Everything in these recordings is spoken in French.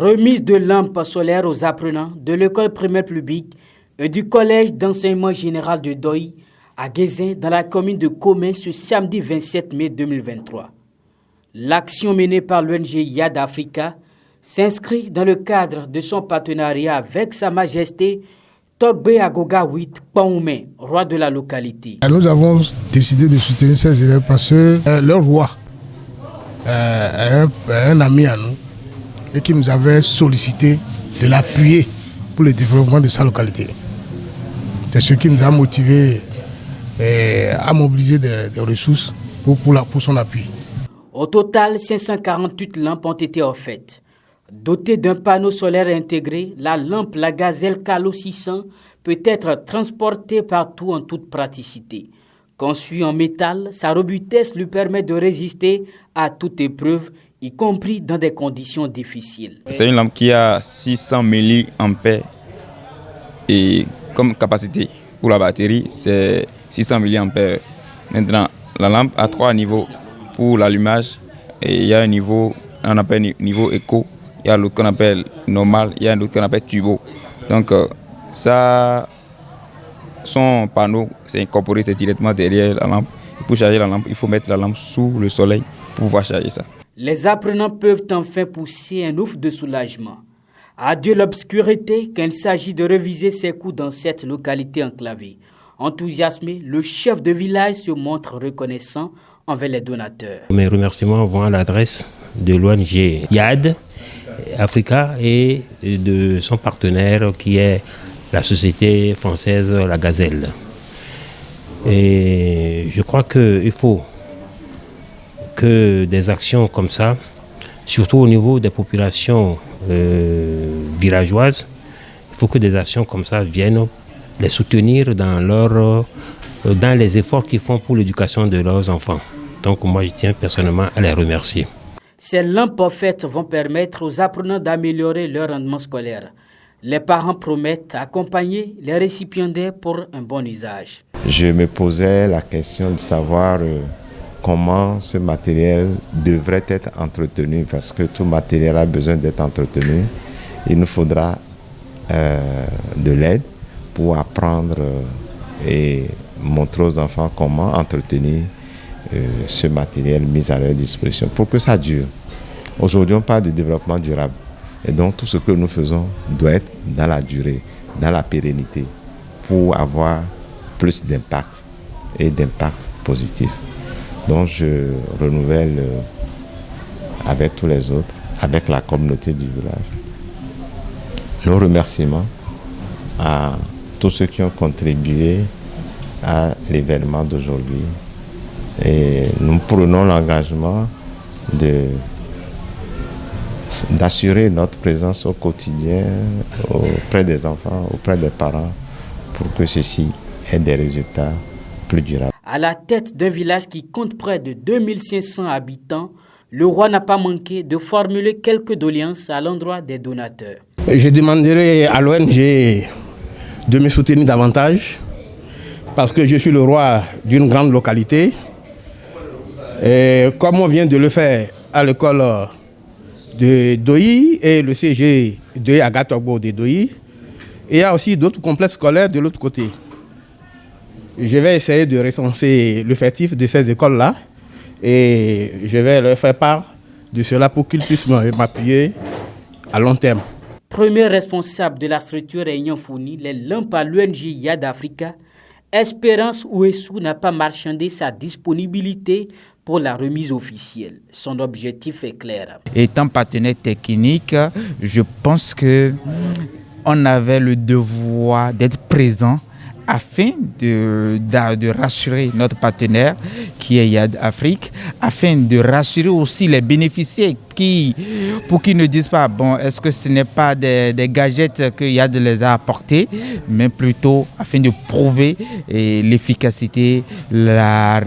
Remise de lampes solaires aux apprenants de l'école primaire publique et du collège d'enseignement général de Doyi à Guézin dans la commune de Comé ce samedi 27 mai 2023. L'action menée par l'ONG Yad Africa s'inscrit dans le cadre de son partenariat avec Sa Majesté Togbe Agoga 8 Paoumé, roi de la localité. Nous avons décidé de soutenir ces élèves parce que leur roi est un ami à nous et qui nous avait sollicité de l'appuyer pour le développement de sa localité. C'est ce qui nous a motivé à mobiliser des ressources pour son appui. Au total, 548 lampes ont été offertes. Dotée d'un panneau solaire intégré, la lampe La Gazelle Calo 600 peut être transportée partout en toute praticité. Conçue en métal, sa robustesse lui permet de résister à toute épreuve, y compris dans des conditions difficiles. C'est une lampe qui a 600 mAh et comme capacité pour la batterie, c'est 600 mAh. Maintenant, la lampe a 3 niveaux pour l'allumage et il y a un niveau, on appelle niveau éco, il y a l'autre qu'on appelle normal, il y a un autre qu'on appelle turbo. Donc ça, son panneau, c'est incorporé, c'est directement derrière la lampe. Et pour charger la lampe, il faut mettre la lampe sous le soleil pour pouvoir charger ça. Les apprenants peuvent enfin pousser un ouf de soulagement. Adieu l'obscurité quand il s'agit de réviser ses cours dans cette localité enclavée. Enthousiasmé, le chef de village se montre reconnaissant envers les donateurs. Mes remerciements vont à l'adresse de l'ONG Yad Africa et de son partenaire qui est la société française La Gazelle. Et je crois qu'il faut que des actions comme ça, surtout au niveau des populations villageoises, il faut que des actions comme ça viennent les soutenir dans les efforts qu'ils font pour l'éducation de leurs enfants. Donc moi, je tiens personnellement à les remercier. Ces lampes offertes vont permettre aux apprenants d'améliorer leur rendement scolaire. Les parents promettent accompagner les récipiendaires pour un bon usage. Je me posais la question de savoir comment ce matériel devrait être entretenu, parce que tout matériel a besoin d'être entretenu. Il nous faudra de l'aide pour apprendre et montrer aux enfants comment entretenir ce matériel mis à leur disposition pour que ça dure. Aujourd'hui, on parle de développement durable. Et donc, tout ce que nous faisons doit être dans la durée, dans la pérennité, pour avoir plus d'impact et d'impact positif. Donc, je renouvelle avec tous les autres, avec la communauté du village, nos remerciements à tous ceux qui ont contribué à l'événement d'aujourd'hui. Et nous prenons l'engagement d'assurer notre présence au quotidien auprès des enfants, auprès des parents, pour que ceci ait des résultats plus durables. À la tête d'un village qui compte près de 2500 habitants, le roi n'a pas manqué de formuler quelques doléances à l'endroit des donateurs. Je demanderai à l'ONG de me soutenir davantage parce que je suis le roi d'une grande localité. Et comme on vient de le faire à l'école de Doyi et le CG de Agatogbo de Doyi, il y a aussi d'autres complexes scolaires de l'autre côté. Je vais essayer de recenser l'effectif de ces écoles-là et je vais leur faire part de cela pour qu'ils puissent m'appuyer à long terme. Premier responsable de la structure ayant fourni les lampes à l'ONG Yad Africa, Espérance Ouessou n'a pas marchandé sa disponibilité pour la remise officielle. Son objectif est clair. Étant partenaire technique, je pense qu'on avait le devoir d'être présent afin de rassurer notre partenaire qui est Yad Afrique, afin de rassurer aussi les bénéficiaires pour qu'ils ne disent pas, bon, est-ce que ce n'est pas des gadgets que Yad les a apportés, mais plutôt afin de prouver l'efficacité, la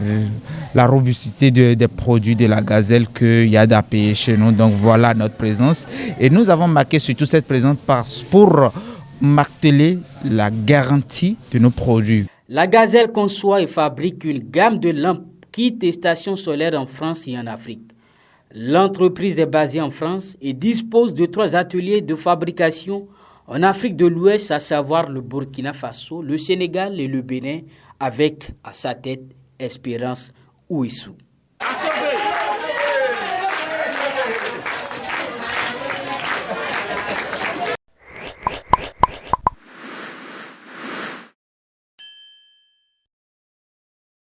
robustité des produits de la Gazelle que Yad a payé chez nous. Donc voilà notre présence. Et nous avons marqué surtout cette présence pour marteler la garantie de nos produits. La Gazelle conçoit et fabrique une gamme de lampes kits et stations solaires en France et en Afrique. L'entreprise est basée en France et dispose de 3 ateliers de fabrication en Afrique de l'Ouest, à savoir le Burkina Faso, le Sénégal et le Bénin, avec à sa tête Espérance Ouissou.